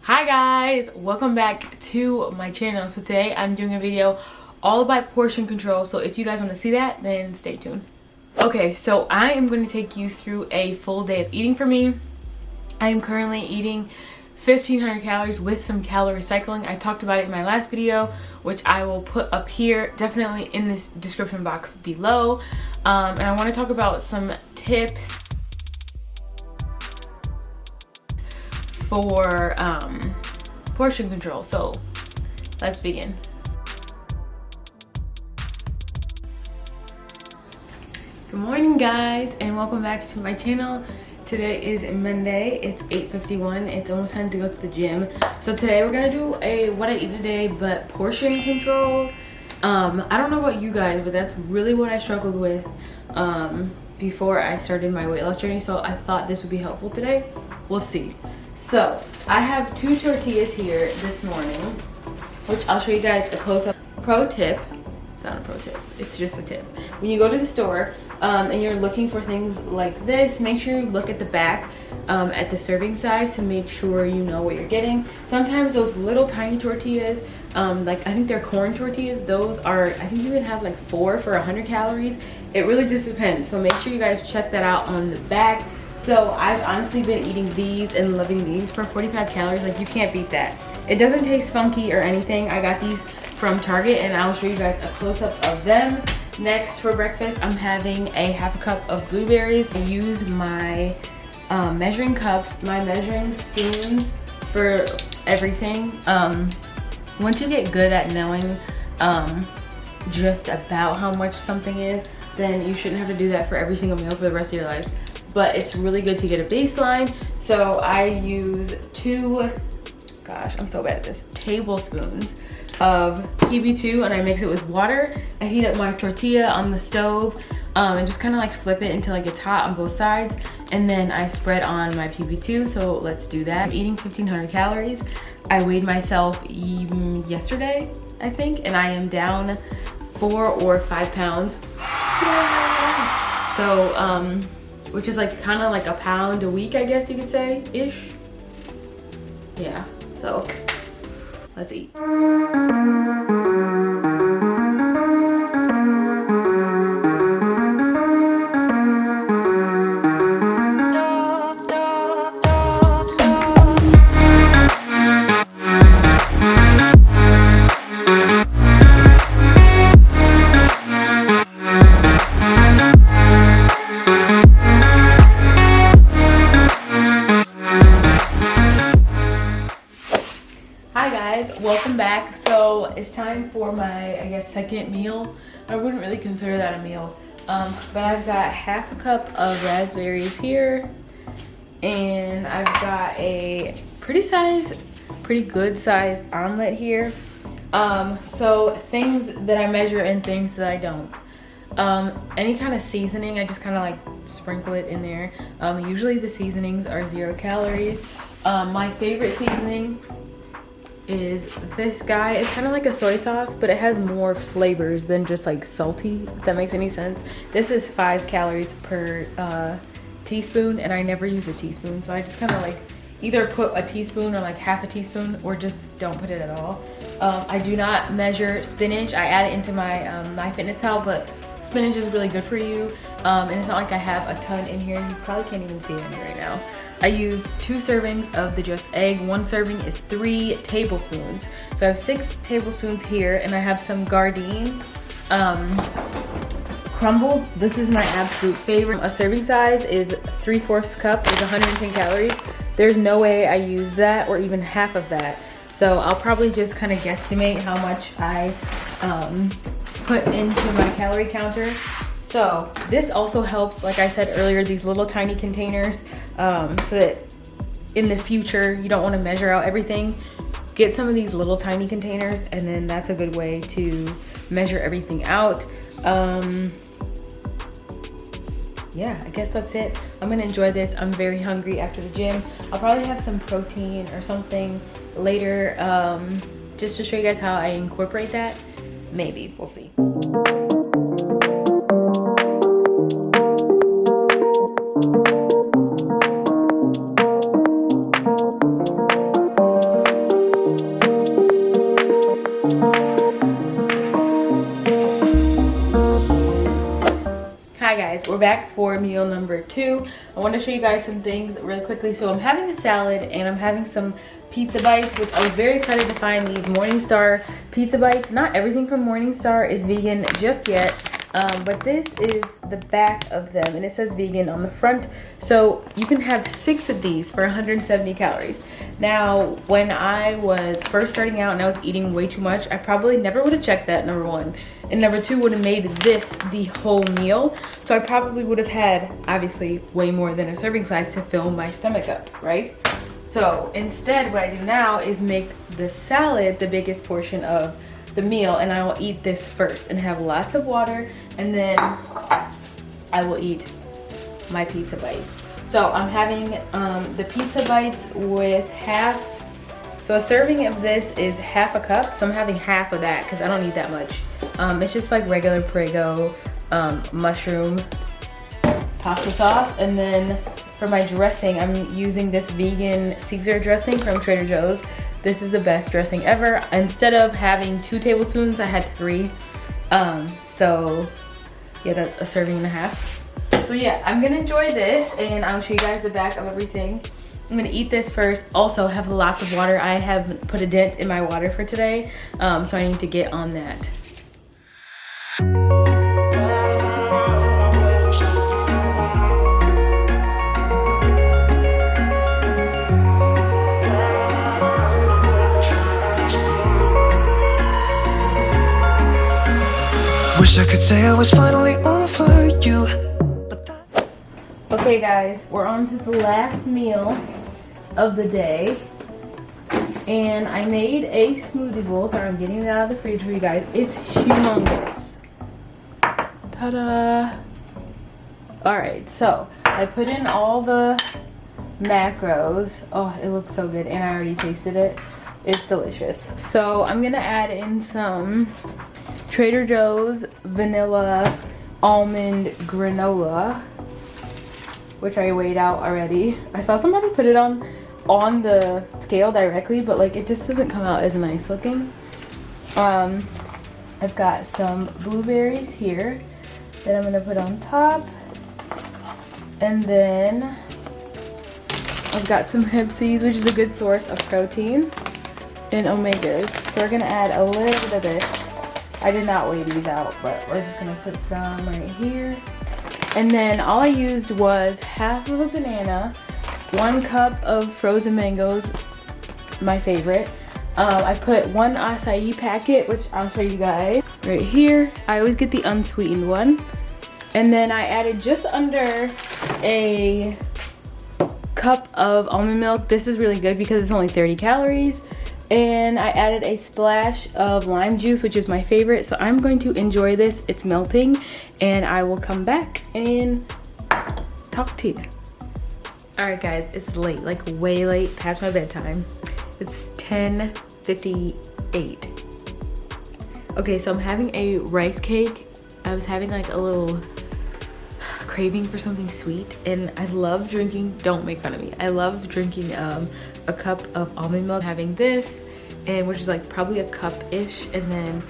Hi guys, welcome back to my channel. So today I'm doing a video all about portion control, so if you guys want to see that, then stay tuned. Okay, so I am going to take you through a full day of eating for me. I am currently eating 1,500 calories with some calorie cycling. I talked about it in my last video, which I will put up here, definitely in this description box below. And I want to talk about some tips for portion control. So let's begin. Good morning guys, and welcome back to my channel. Today is Monday. It's 8:51. It's almost time to go to the gym. So today we're gonna do a what I eat today, but portion control. I don't know about you guys, but that's really what I struggled with before I started my weight loss journey. So I thought this would be helpful today. We'll see. So I have 2 tortillas here this morning, which I'll show you guys a close-up. Pro tip. It's not a pro tip, it's just a tip. When you go to the store and you're looking for things like this, make sure you look at the back at the serving size to make sure you know what you're getting. Sometimes those little tiny tortillas, like I think they're corn tortillas, those are, I think you can have like 4 for 100 calories. It really just depends. So make sure you guys check that out on the back. So I've honestly been eating these and loving these for 45 calories. Like, you can't beat that. It doesn't taste funky or anything. I got these from Target and I'll show you guys a close-up of them. Next, for breakfast, I'm having a half a cup of blueberries. I use my measuring cups, my measuring spoons for everything. Once you get good at knowing just about how much something is, then you shouldn't have to do that for every single meal for the rest of your life. But it's really good to get a baseline. So I use 2, gosh, I'm so bad at this, tablespoons of PB2, and I mix it with water. I heat up my tortilla on the stove and just kind of like flip it until it gets hot on both sides, and then I spread on my PB2. So let's do that. I'm eating 1,500 calories. I weighed myself yesterday, I think, and I am down 4 or 5 pounds. So which is like kind of like a pound a week, I guess you could say, ish. Yeah, so let's eat. Welcome back. So it's time for my, I guess, second meal. I wouldn't really consider that a meal, but I've got half a cup of raspberries here, and I've got a pretty good sized omelet here. So things that I measure and things that I don't. Any kind of seasoning, I just kind of like sprinkle it in there. Usually the seasonings are 0 calories. My favorite seasoning is this guy. It's kind of like a soy sauce, but it has more flavors than just like salty, if that makes any sense. This is 5 calories per teaspoon, and I never use a teaspoon, so I just kind of like either put a teaspoon or like half a teaspoon, or just don't put it at all. I do not measure spinach. I add it into my MyFitnessPal, but spinach is really good for you, and it's not like I have a ton in here. You probably can't even see it in here right now. I use 2 servings of the Just Egg. 1 serving is 3 tablespoons. So I have 6 tablespoons here, and I have some Gardein crumbles. This is my absolute favorite. A serving size is 3/4 cup, is 110 calories. There's no way I use that or even half of that. So I'll probably just kind of guesstimate how much I put into my calorie counter. So this also helps, like I said earlier, these little tiny containers, so that in the future you don't want to measure out everything. Get some of these little tiny containers, and then that's a good way to measure everything out. Yeah, I guess that's it. I'm gonna enjoy this. I'm very hungry after the gym. I'll probably have some protein or something later, just to show you guys how I incorporate that. Maybe, we'll see. we're back for meal number 2. I want to show you guys some things really quickly. So I'm having a salad and I'm having some pizza bites, which I was very excited to find these Morningstar pizza bites. Not everything from Morningstar is vegan just yet, but this is the back of them and it says vegan on the front. So you can have 6 of these for 170 calories. Now, when I was first starting out and I was eating way too much, I probably never would have checked that, number 1. And number 2, would have made this the whole meal. So I probably would have had, obviously, way more than a serving size to fill my stomach up, right? So instead, what I do now is make the salad the biggest portion of the meal, and I will eat this first and have lots of water, and then I will eat my pizza bites. So I'm having the pizza bites with half, so a serving of this is half a cup, so I'm having half of that because I don't need that much. It's just like regular Prego mushroom pasta sauce, and then for my dressing, I'm using this vegan Caesar dressing from Trader Joe's. This is the best dressing ever. Instead of having 2 tablespoons, I had 3. So yeah, that's a serving and a half. So yeah, I'm gonna enjoy this and I'll show you guys the back of everything. I'm gonna eat this first. Also have lots of water. I have put a dent in my water for today, so I need to get on that. Wish I could say I was finally over you. Okay guys, we're on to the last meal of the day. And I made a smoothie bowl. Sorry, I'm getting it out of the freezer for you guys. It's humongous. Ta-da! Alright, so I put in all the macros. Oh, it looks so good, and I already tasted it. It's delicious. So I'm gonna add in some Trader Joe's vanilla almond granola, which I weighed out already. I saw somebody put it on the scale directly, but like it just doesn't come out as nice looking. I've got some blueberries here that I'm gonna put on top, and then I've got some hemp seeds, which is a good source of protein and omegas. So we're gonna add a little bit of this. I did not weigh these out, but we're just gonna put some right here. And then all I used was half of a banana, 1 cup of frozen mangoes, my favorite. I put 1 acai packet, which I'll show you guys right here. I always get the unsweetened one. And then I added just under a cup of almond milk. This is really good because it's only 30 calories. And I added a splash of lime juice, which is my favorite. So I'm going to enjoy this. It's melting, and I will come back and talk to you. All right, guys, it's late, like way late, past my bedtime. It's 10:58. Okay, so I'm having a rice cake. I was having like a little craving for something sweet, and I love drinking, don't make fun of me, I love drinking a cup of almond milk, having this, and which is like probably a cup-ish, and then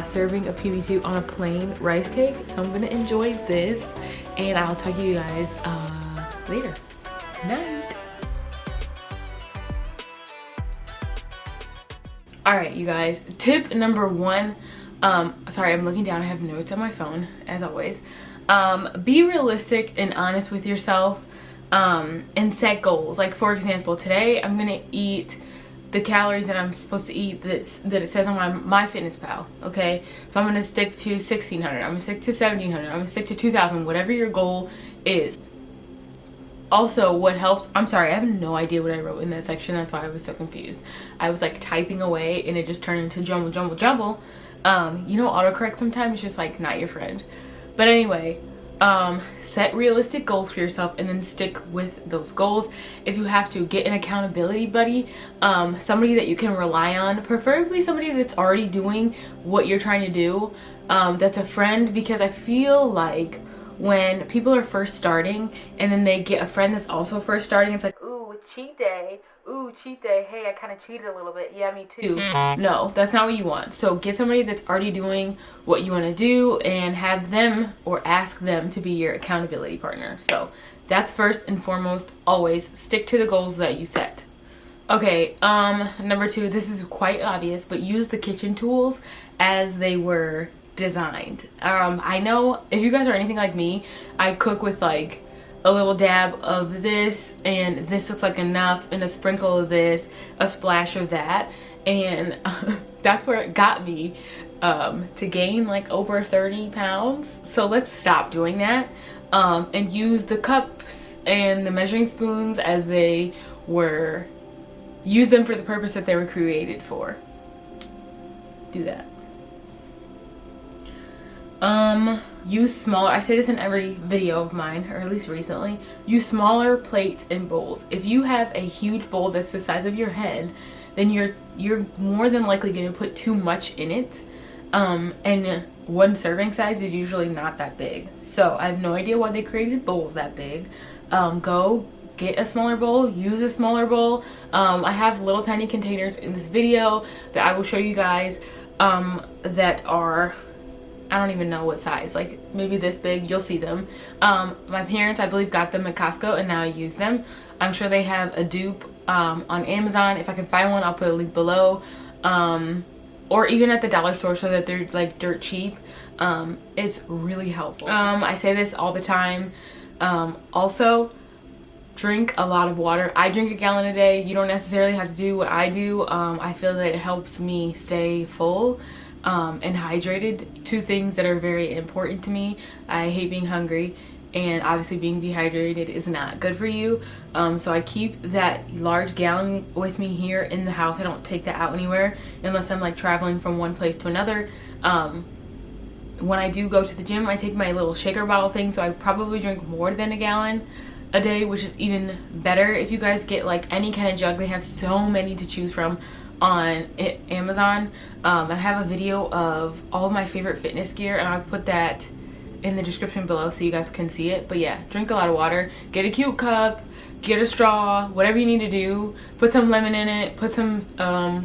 serving a PB2 on a plain rice cake. So I'm gonna enjoy this, and I'll talk to you guys later. Night. All right, you guys, tip number 1, sorry, I'm looking down, I have notes on my phone as always. Be realistic and honest with yourself, and set goals. Like, for example, today I'm gonna eat the calories that I'm supposed to eat that it says on my MyFitnessPal, okay? So I'm gonna stick to 1,600, I'm gonna stick to 1,700, I'm gonna stick to 2,000, whatever your goal is. Also, what helps, I'm sorry, I have no idea what I wrote in that section, that's why I was so confused. I was like typing away and it just turned into jumble. You know, autocorrect sometimes is just like not your friend. But anyway, set realistic goals for yourself and then stick with those goals. If you have to, get an accountability buddy, somebody that you can rely on, preferably somebody that's already doing what you're trying to do, that's a friend, because I feel like when people are first starting and then they get a friend that's also first starting, it's like, ooh, cheat day. Ooh, cheat day. Hey, I kind of cheated a little bit. Yeah, me too. No, that's not what you want. So get somebody that's already doing what you want to do and have them or ask them to be your accountability partner. So that's first and foremost. Always stick to the goals that you set. Okay, number 2, this is quite obvious, but use the kitchen tools as they were designed. I know if you guys are anything like me, I cook with like a little dab of this, and this looks like enough, and a sprinkle of this, a splash of that, and that's where it got me to gain like over 30 pounds. So let's stop doing that and use the cups and the measuring spoons as they were. Use them for the purpose that they were created for. Do that. Use smaller, I say this in every video of mine, or at least recently, use smaller plates and bowls. If you have a huge bowl that's the size of your head, then you're more than likely going to put too much in it. And one serving size is usually not that big. So I have no idea why they created bowls that big. Go get a smaller bowl, use a smaller bowl. I have little tiny containers in this video that I will show you guys that are, I don't even know what size, like maybe this big. You'll see them. My parents, I believe, got them at Costco and now I use them. I'm sure they have a dupe on Amazon. If I can find one, I'll put a link below. Or even at the dollar store, so that they're like dirt cheap. It's really helpful. I say this all the time. Also, drink a lot of water. I drink 1 gallon a day. You don't necessarily have to do what I do. I feel that it helps me stay full and hydrated. 2 things that are very important to me. I hate being hungry, and obviously being dehydrated is not good for you. So I keep that large gallon with me here in the house. I don't take that out anywhere unless I'm like traveling from one place to another. When I do go to the gym, I take my little shaker bottle thing, so I probably drink more than 1 gallon a day, which is even better. If you guys get like any kind of jug, they have so many to choose from on Amazon. I have a video of all of my favorite fitness gear, and I'll put that in the description below so you guys can see it. But yeah, drink a lot of water. Get a cute cup, get a straw, whatever you need to do. Put some lemon in it. Put some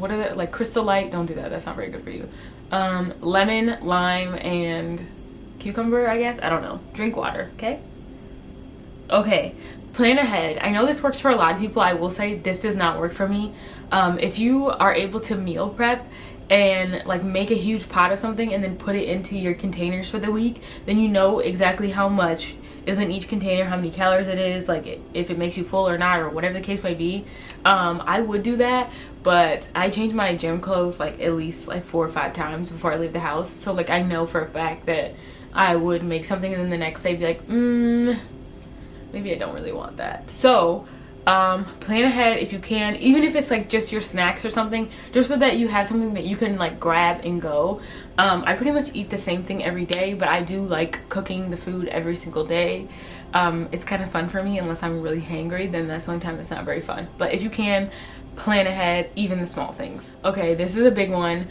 what are they, like Crystal Light? Don't do that, that's not very good for you. Lemon, lime, and cucumber, I guess. I don't know. Drink water, okay? Okay, plan ahead. I know this works for a lot of people. I will say this does not work for me. If you are able to meal prep and like make a huge pot of something and then put it into your containers for the week, then you know exactly how much is in each container, how many calories it is, like if it makes you full or not, or whatever the case may be. I would do that, but I change my gym clothes like at least like 4 or 5 times before I leave the house. So like I know for a fact that I would make something and then the next day be like, maybe I don't really want that. So plan ahead if you can, even if it's like just your snacks or something, just so that you have something that you can like grab and go. I pretty much eat the same thing every day, but I do like cooking the food every single day. It's kind of fun for me. Unless I'm really hangry, then that's one time it's not very fun. But if you can, plan ahead, even the small things. Okay, this is a big one,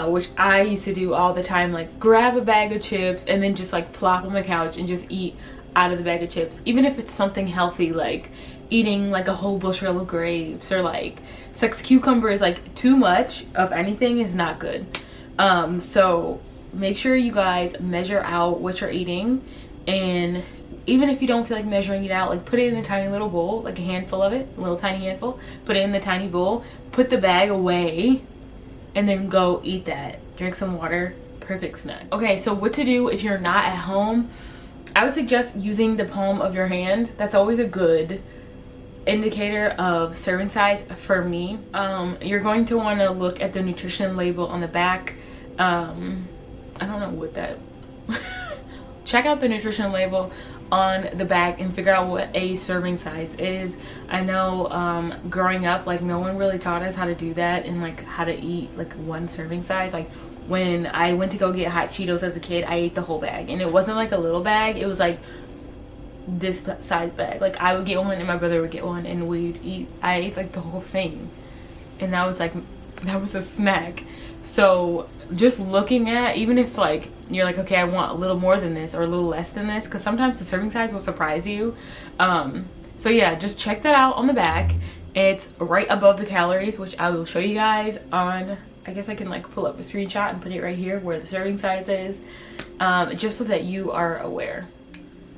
which I used to do all the time, like grab a bag of chips and then just like plop on the couch and just eat out of the bag of chips. Even if it's something healthy, like eating like a whole bushel of grapes, or like 6 cucumbers, like too much of anything is not good. So make sure you guys measure out what you're eating, and even if you don't feel like measuring it out, like put it in a tiny little bowl, like a handful of it, a little tiny handful, put it in the tiny bowl, put the bag away, and then go eat that. Drink some water, perfect snack. Okay, so what to do if you're not at home? I would suggest using the palm of your hand. That's always a good indicator of serving size for me. You're going to want to look at the nutrition label on the back. I don't know what that check out the nutrition label on the back and figure out what a serving size is. I know growing up, like no one really taught us how to do that, and like how to eat like one serving size. Like when I went to go get hot Cheetos as a kid, I ate the whole bag, and it wasn't like a little bag, it was like this size bag. Like I would get one and my brother would get one, and I ate like the whole thing, and that was a snack. So just looking at, even if like you're like, okay, I want a little more than this or a little less than this, because sometimes the serving size will surprise you. So So yeah, just check that out on the back. It's right above the calories, which I will show you guys on, I guess I can like pull up a screenshot and put it right here where the serving size is, just so that you are aware.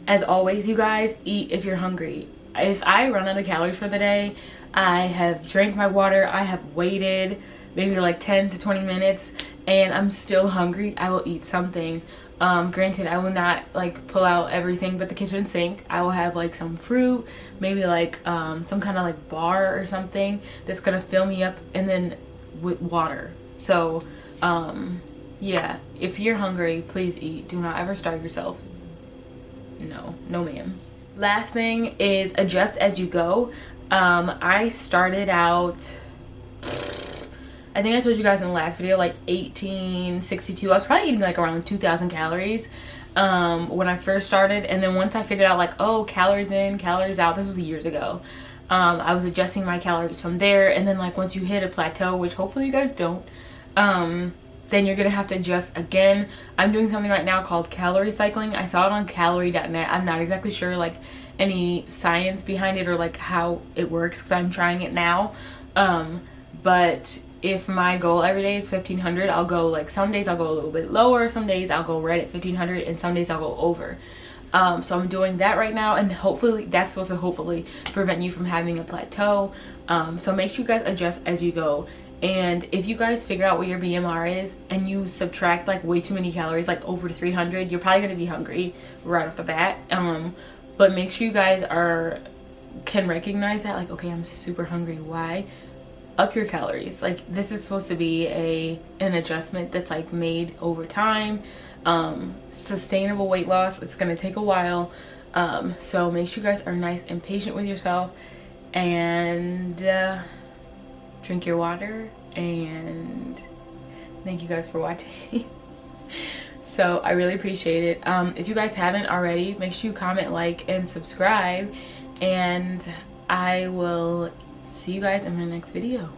As always, you guys, eat if you're hungry. If I run out of calories for the day, I have drank my water, I have waited maybe like 10 to 20 minutes and I'm still hungry, I will eat something. Granted, I will not like pull out everything but the kitchen sink. I will have like some fruit, maybe like some kind of like bar or something that's gonna fill me up, and then with water. So yeah, if you're hungry, please eat. Do not ever starve yourself. No ma'am. Last thing is adjust as you go. I started out, I think I told you guys in the last video, like 1862. I was probably eating like around 2,000 calories when I first started, and then once I figured out like, oh, calories in, calories out, this was years ago, I was adjusting my calories from there. And then like once you hit a plateau, which hopefully you guys don't, then you're gonna have to adjust again. I'm doing something right now called calorie cycling. I saw it on calorie.net. I'm not exactly sure like any science behind it or like how it works because I'm trying it now, but if my goal every day is 1,500, I'll go like, some days I'll go a little bit lower, some days I'll go right at 1,500, and some days I'll go over. So I'm doing that right now, and hopefully that's supposed to hopefully prevent you from having a plateau. So make sure you guys adjust as you go. And if you guys figure out what your BMR is and you subtract like way too many calories, like over 300, you're probably gonna be hungry right off the bat. But make sure you guys can recognize that, like, okay, I'm super hungry. Why? Up your calories. Like, this is supposed to be an adjustment that's like made over time. Sustainable weight loss, it's gonna take a while. So make sure you guys are nice and patient with yourself, and drink your water, and thank you guys for watching. So I really appreciate it. If you guys haven't already, make sure you comment, like, and subscribe, and I will see you guys in my next video.